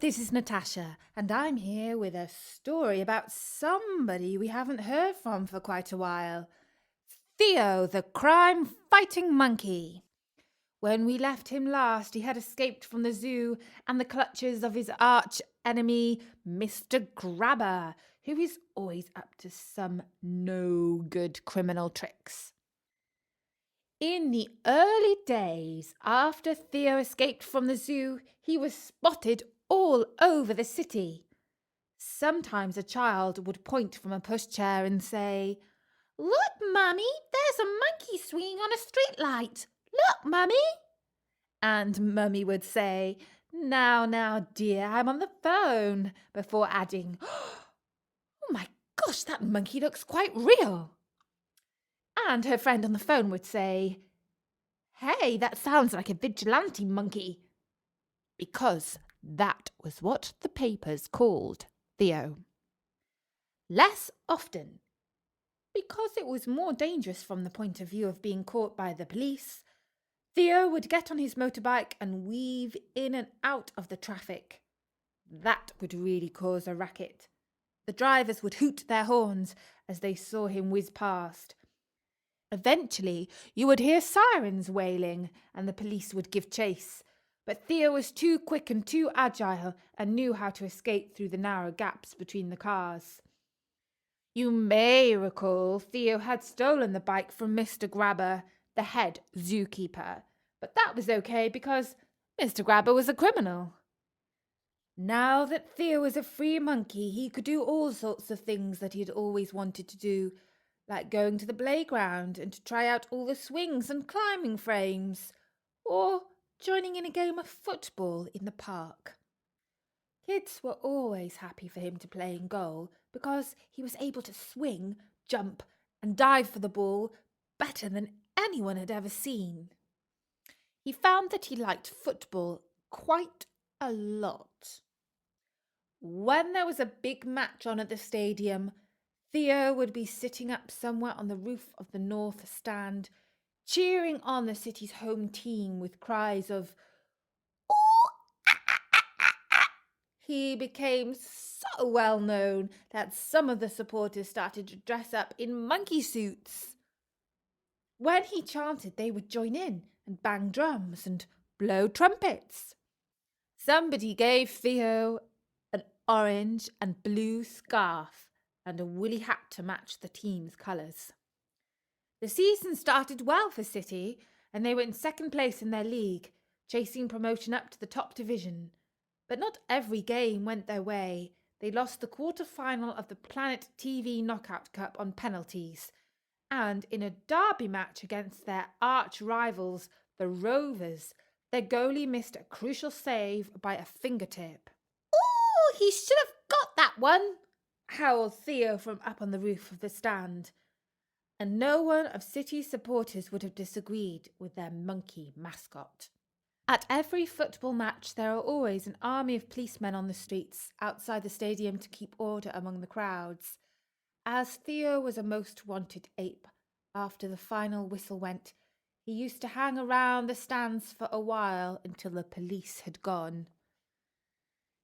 this is Natasha, and I'm here with a story about somebody we haven't heard from for quite a while. Theo, the crime-fighting monkey. When we left him last, he had escaped from the zoo and the clutches of his arch-enemy, Mr. Grabber, who is always up to some no-good criminal tricks. In the early days after Theo escaped from the zoo, he was spotted all over the city. Sometimes a child would point from a pushchair and say, "Look, Mummy, there's a monkey swinging on a streetlight. Look, Mummy." And Mummy would say, Now, dear, I'm on the phone," before adding, "Oh my gosh, that monkey looks quite real." And her friend on the phone would say, "Hey, that sounds like a vigilante monkey." Because that was what the papers called Theo. Less often, because it was more dangerous from the point of view of being caught by the police, Theo would get on his motorbike and weave in and out of the traffic. That would really cause a racket. The drivers would hoot their horns as they saw him whiz past. Eventually, you would hear sirens wailing and the police would give chase. But Theo was too quick and too agile and knew how to escape through the narrow gaps between the cars. You may recall Theo had stolen the bike from Mr. Grabber, the head zookeeper. But that was okay because Mr. Grabber was a criminal. Now that Theo was a free monkey, he could do all sorts of things that he had always wanted to do, like going to the playground and to try out all the swings and climbing frames, or joining in a game of football in the park. Kids were always happy for him to play in goal because he was able to swing, jump, and dive for the ball better than anyone had ever seen. He found that he liked football quite a lot. When there was a big match on at the stadium, Theo would be sitting up somewhere on the roof of the north stand, cheering on the city's home team with cries of, "Ooh!" He became so well known that some of the supporters started to dress up in monkey suits. When he chanted, they would join in and bang drums and blow trumpets. Somebody gave Theo an orange and blue scarf and a woolly hat to match the team's colours. The season started well for City, and they were in second place in their league, chasing promotion up to the top division. But not every game went their way. They lost the quarter-final of the Planet TV Knockout Cup on penalties, and in a derby match against their arch-rivals, the Rovers, their goalie missed a crucial save by a fingertip. "Oh, he should have got that one," howled Theo from up on the roof of the stand. And no one of City's supporters would have disagreed with their monkey mascot. At every football match, there are always an army of policemen on the streets outside the stadium to keep order among the crowds. As Theo was a most wanted ape, after the final whistle went, he used to hang around the stands for a while until the police had gone.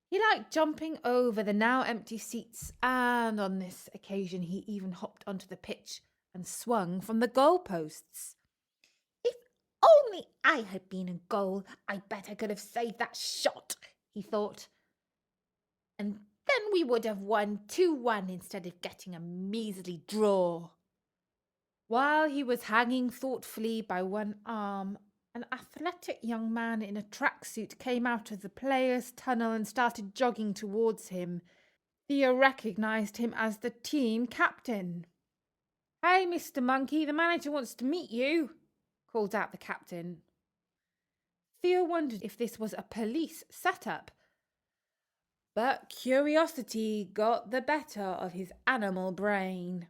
He liked jumping over the now empty seats, and on this occasion he even hopped onto the pitch and swung from the goalposts. "If only I had been in goal, I bet I could have saved that shot," he thought. "And then we would have won 2-1 instead of getting a measly draw." While he was hanging thoughtfully by one arm, an athletic young man in a tracksuit came out of the players' tunnel and started jogging towards him. Theo recognized him as the team captain. "Hey, Mr. Monkey, the manager wants to meet you," called out the captain. Theo wondered if this was a police setup, but curiosity got the better of his animal brain.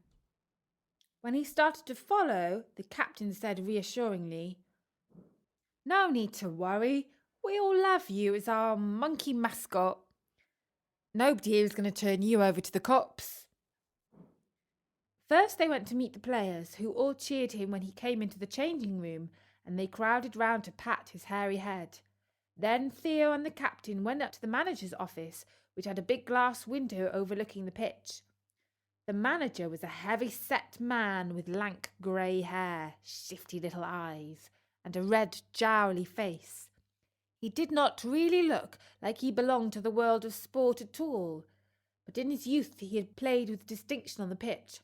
When he started to follow, the captain said reassuringly, "No need to worry. We all love you as our monkey mascot. Nobody here is going to turn you over to the cops." First they went to meet the players, who all cheered him when he came into the changing room, and they crowded round to pat his hairy head. Then Theo and the captain went up to the manager's office, which had a big glass window overlooking the pitch. The manager was a heavy-set man with lank grey hair, shifty little eyes, and a red, jowly face. He did not really look like he belonged to the world of sport at all, but in his youth he had played with distinction on the pitch.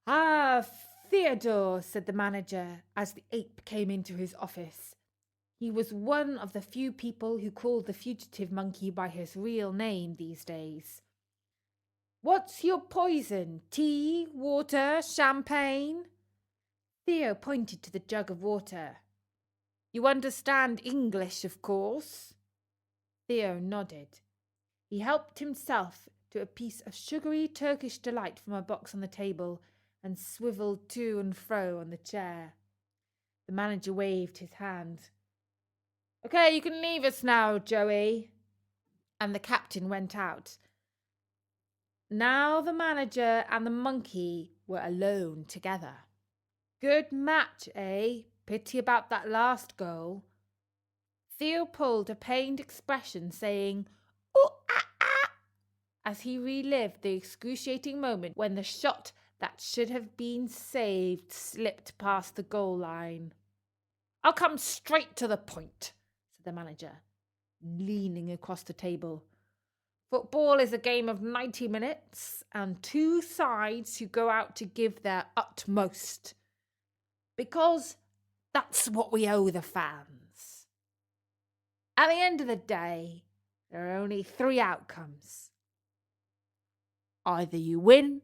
"Ah, Theodore," said the manager as the ape came into his office. He was one of the few people who called the fugitive monkey by his real name these days. "What's your poison? Tea, water, champagne?" Theo pointed to the jug of water. "You understand English, of course?" Theo nodded. He helped himself to a piece of sugary Turkish delight from a box on the table and swivelled to and fro on the chair. The manager waved his hand. "Okay, you can leave us now, Joey." And the captain went out. Now the manager and the monkey were alone together. "Good match, eh? Pity about that last goal." Theo pulled a pained expression, saying, "Ooh, ah, ah," as he relived the excruciating moment when the shot that should have been saved slipped past the goal line. "I'll come straight to the point," said the manager, leaning across the table. "Football is a game of 90 minutes and two sides who go out to give their utmost. Because that's what we owe the fans. At the end of the day, there are only three outcomes. Either you win,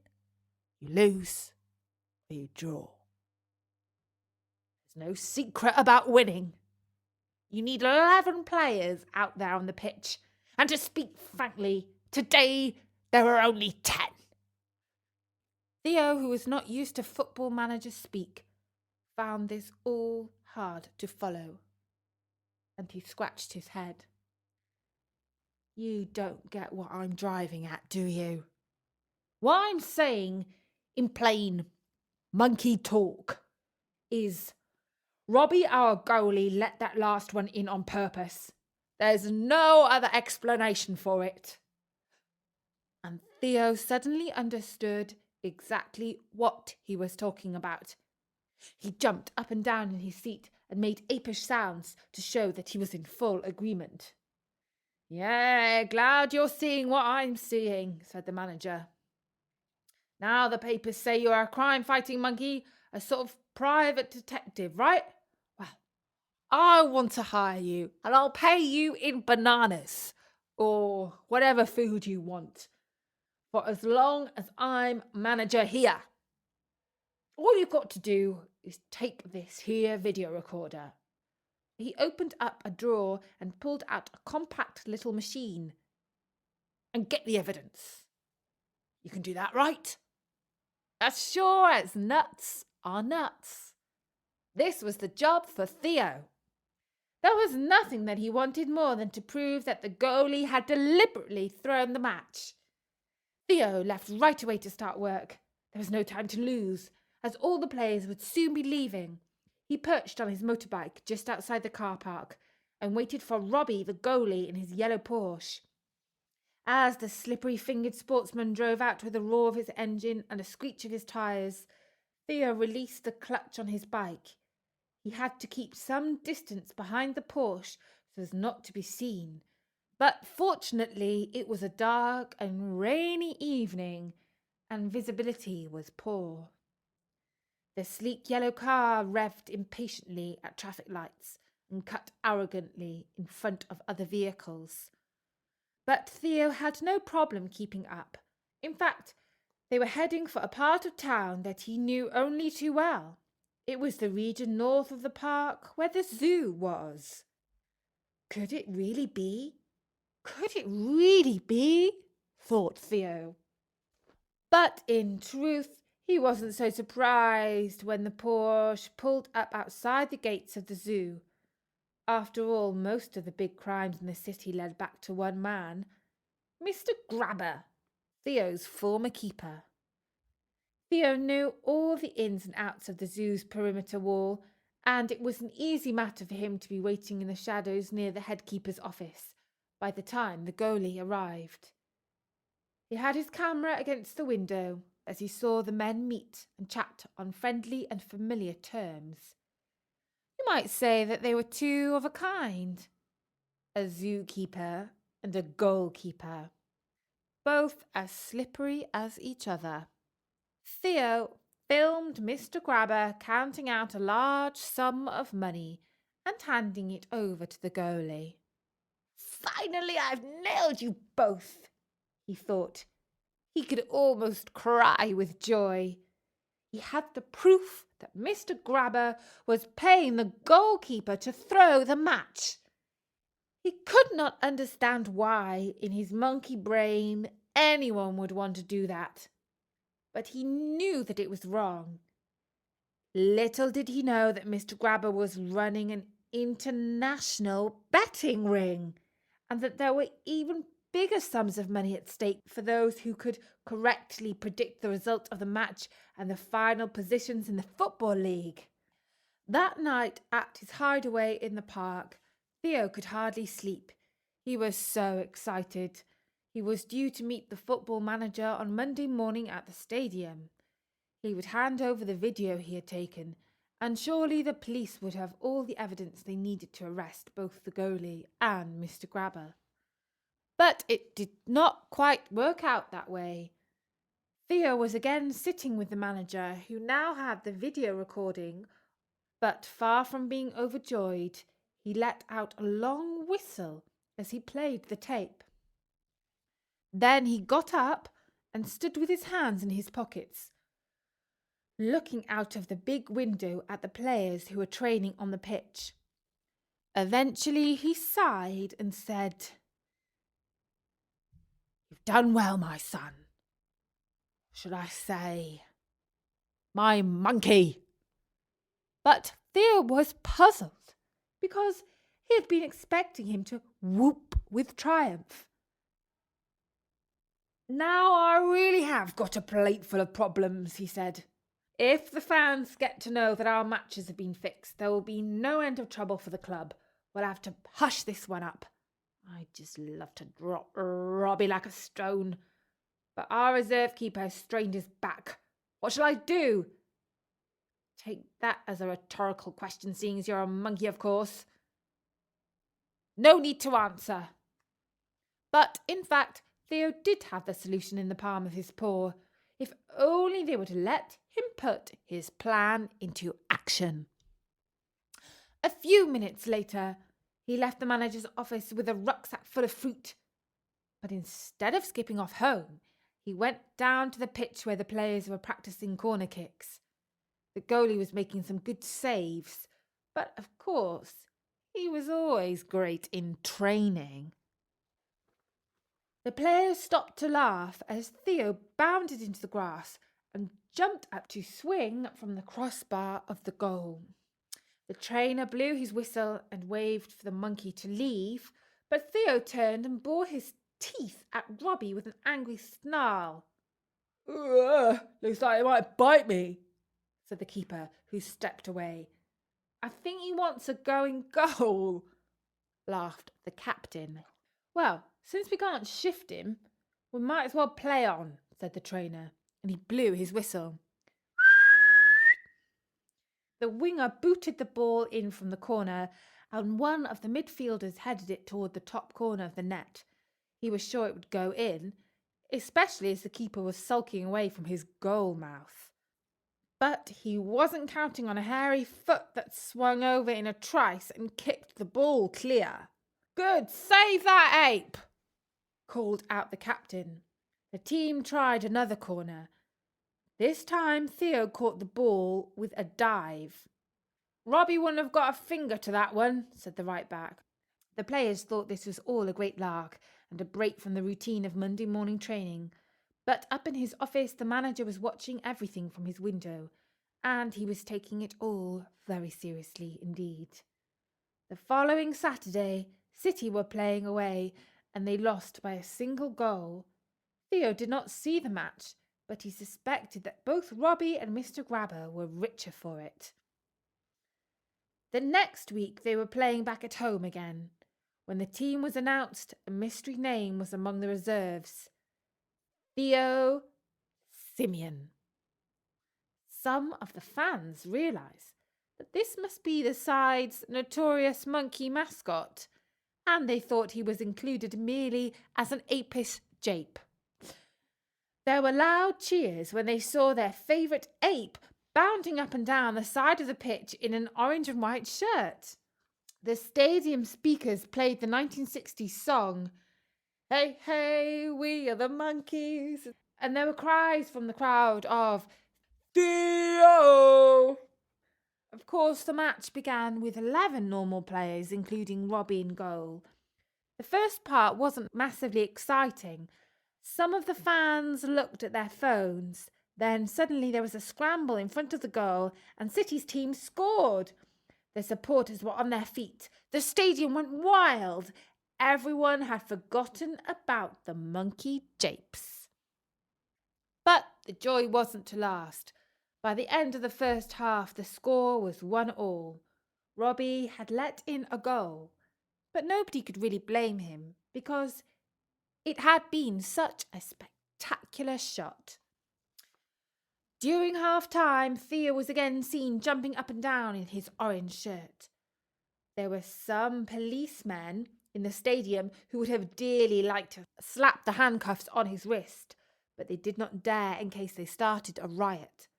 you lose, or you draw. There's no secret about winning. You need 11 players out there on the pitch, and to speak frankly, today there are only 10. Theo, who was not used to football manager speak, found this all hard to follow, and he scratched his head. "You don't get what I'm driving at, do you? What I'm saying, in plain monkey talk, is Robbie, our goalie, let that last one in on purpose. There's no other explanation for it." And Theo suddenly understood exactly what he was talking about. He jumped up and down in his seat and made apish sounds to show that he was in full agreement. "Yeah, glad you're seeing what I'm seeing," said the manager. "Now the papers say you're a crime-fighting monkey, a sort of private detective, right? Well, I want to hire you, and I'll pay you in bananas, or whatever food you want, for as long as I'm manager here. All you've got to do is take this here video recorder." He opened up a drawer and pulled out a compact little machine. "And get the evidence. You can do that, right?" As sure as nuts are nuts. This was the job for Theo. There was nothing that he wanted more than to prove that the goalie had deliberately thrown the match. Theo left right away to start work. There was no time to lose, as all the players would soon be leaving. He perched on his motorbike just outside the car park and waited for Robbie, the goalie, in his yellow Porsche. As the slippery-fingered sportsman drove out with a roar of his engine and a screech of his tyres, Theo released the clutch on his bike. He had to keep some distance behind the Porsche so as not to be seen. But fortunately, it was a dark and rainy evening, and visibility was poor. The sleek yellow car revved impatiently at traffic lights and cut arrogantly in front of other vehicles. But Theo had no problem keeping up. In fact, they were heading for a part of town that he knew only too well. It was the region north of the park where the zoo was. Could it really be? Could it really be? Thought Theo. But in truth, he wasn't so surprised when the Porsche pulled up outside the gates of the zoo. After all, most of the big crimes in the city led back to one man, Mr. Grabber, Theo's former keeper. Theo knew all the ins and outs of the zoo's perimeter wall and it was an easy matter for him to be waiting in the shadows near the head keeper's office by the time the goalie arrived. He had his camera against the window as he saw the men meet and chat on friendly and familiar terms. You might say that they were two of a kind, a zookeeper and a goalkeeper, both as slippery as each other. Theo filmed Mr. Grabber counting out a large sum of money and handing it over to the goalie. "Finally, I've nailed you both," he thought. He could almost cry with joy. He had the proof that Mr. Grabber was paying the goalkeeper to throw the match. He could not understand why, in his monkey brain, anyone would want to do that. But he knew that it was wrong. Little did he know that Mr. Grabber was running an international betting ring, and that there were even bigger sums of money at stake for those who could correctly predict the result of the match and the final positions in the Football League. That night at his hideaway in the park, Theo could hardly sleep. He was so excited. He was due to meet the football manager on Monday morning at the stadium. He would hand over the video he had taken, and surely the police would have all the evidence they needed to arrest both the goalie and Mr. Grabber. But it did not quite work out that way. Theo was again sitting with the manager, who now had the video recording, but far from being overjoyed, he let out a long whistle as he played the tape. Then he got up and stood with his hands in his pockets, looking out of the big window at the players who were training on the pitch. Eventually he sighed and said, "You've done well, my son. Should I say, my monkey?" But Theo was puzzled, because he had been expecting him to whoop with triumph. "Now I really have got a plate full of problems," he said. "If the fans get to know that our matches have been fixed, there will be no end of trouble for the club. We'll have to hush this one up. I'd just love to drop Robbie like a stone. But our reserve keeper has strained his back. What shall I do?" "Take that as a rhetorical question, seeing as you're a monkey, of course." "No need to answer." But, in fact, Theo did have the solution in the palm of his paw, if only they would let him put his plan into action. A few minutes later, he left the manager's office with a rucksack full of fruit. But instead of skipping off home, he went down to the pitch where the players were practicing corner kicks. The goalie was making some good saves, but of course, he was always great in training. The players stopped to laugh as Theo bounded into the grass and jumped up to swing from the crossbar of the goal. The trainer blew his whistle and waved for the monkey to leave, but Theo turned and bore his teeth at Robbie with an angry snarl. "Looks like he might bite me," said the keeper, who stepped away. "I think he wants a going goal," laughed the captain. "Well, since we can't shift him, we might as well play on," said the trainer, and he blew his whistle. The winger booted the ball in from the corner, and one of the midfielders headed it toward the top corner of the net. He was sure it would go in, especially as the keeper was sulking away from his goal mouth. But he wasn't counting on a hairy foot that swung over in a trice and kicked the ball clear. "Good save that ape!" called out the captain. The team tried another corner. This time Theo caught the ball with a dive. "Robbie wouldn't have got a finger to that one," said the right back. The players thought this was all a great lark and a break from the routine of Monday morning training. But up in his office the manager was watching everything from his window, and he was taking it all very seriously indeed. The following Saturday, City were playing away, and they lost by a single goal. Theo did not see the match, but he suspected that both Robbie and Mr. Grabber were richer for it. The next week they were playing back at home again. When the team was announced, a mystery name was among the reserves. Theo Simeon. Some of the fans realised that this must be the side's notorious monkey mascot, and they thought he was included merely as an apish jape. There were loud cheers when they saw their favourite ape bounding up and down the side of the pitch in an orange and white shirt. The stadium speakers played the 1960s song, "Hey, hey, we are the monkeys," and there were cries from the crowd of, "Theo!" Of course, the match began with 11 normal players, including Robbie in goal. The first part wasn't massively exciting. Some of the fans looked at their phones. Then suddenly there was a scramble in front of the goal and City's team scored. The supporters were on their feet. The stadium went wild. Everyone had forgotten about the monkey japes. But the joy wasn't to last. By the end of the first half, the score was 1-1. Robbie had let in a goal, but nobody could really blame him because it had been such a spectacular shot. During half-time, Theo was again seen jumping up and down in his orange shirt. There were some policemen in the stadium who would have dearly liked to slap the handcuffs on his wrist, but they did not dare in case they started a riot.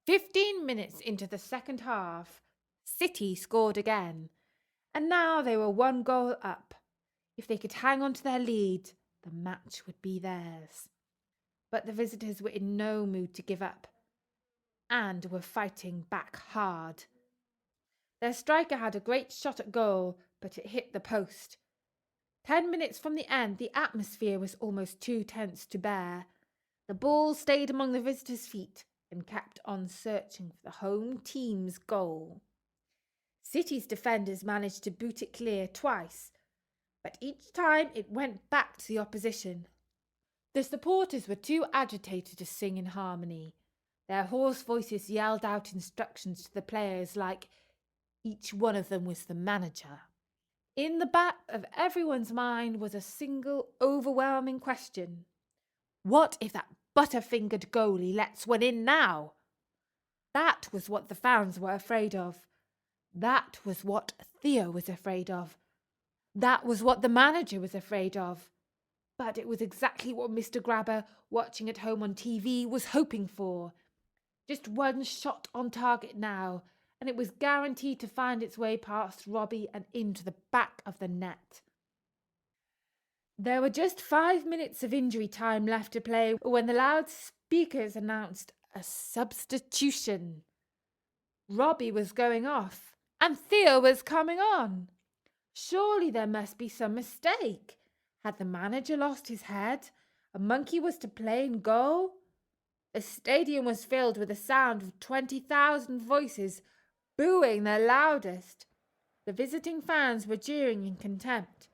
15 minutes into the second half, City scored again, and now they were 1 goal up. If they could hang on to their lead, the match would be theirs. But the visitors were in no mood to give up, and were fighting back hard. Their striker had a great shot at goal, but it hit the post. 10 minutes from the end, the atmosphere was almost too tense to bear. The ball stayed among the visitors' feet and kept on searching for the home team's goal. City's defenders managed to boot it clear twice, but each time it went back to the opposition. The supporters were too agitated to sing in harmony. Their hoarse voices yelled out instructions to the players like each one of them was the manager. In the back of everyone's mind was a single overwhelming question. What if that butterfingered goalie lets one in now? That was what the fans were afraid of. That was what Theo was afraid of. That was what the manager was afraid of. But it was exactly what Mr. Grabber, watching at home on TV, was hoping for. Just one shot on target now, and it was guaranteed to find its way past Robbie and into the back of the net. There were just 5 minutes of injury time left to play when the loudspeakers announced a substitution. Robbie was going off, and Theo was coming on. Surely there must be some mistake. Had the manager lost his head? A monkey was to play in goal? The stadium was filled with the sound of 20,000 voices booing their loudest. The visiting fans were jeering in contempt.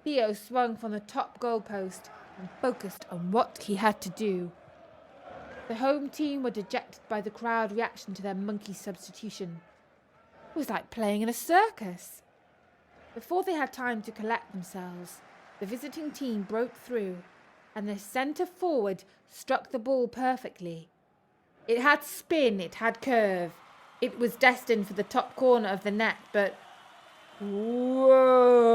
Theo swung from the top goalpost and focused on what he had to do. The home team were dejected by the crowd reaction to their monkey substitution. It was like playing in a circus. Before they had time to collect themselves, the visiting team broke through, and the centre forward struck the ball perfectly. It had spin, it had curve. It was destined for the top corner of the net, but whoa!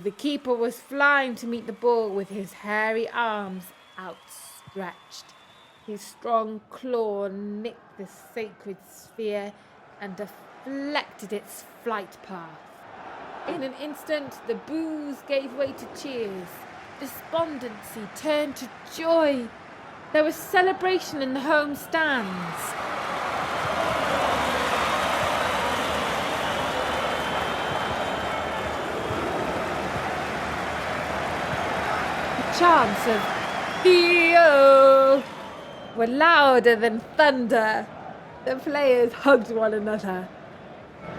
The keeper was flying to meet the ball with his hairy arms outstretched. His strong claw nicked the sacred sphere and deflected its flight path. In an instant, the boos gave way to cheers. Despondency turned to joy. There was celebration in the home stands. The chants of Theo were louder than thunder. The players hugged one another.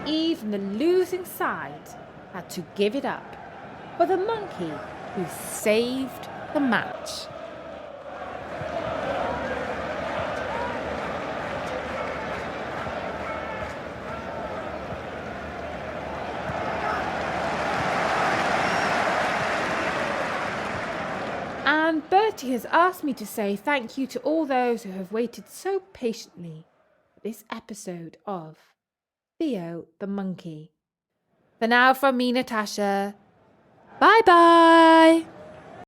Even the losing side had to give it up for the monkey who saved the match. And Bertie has asked me to say thank you to all those who have waited so patiently for this episode of Theo the Monkey. For now, from me, Natasha. Bye bye!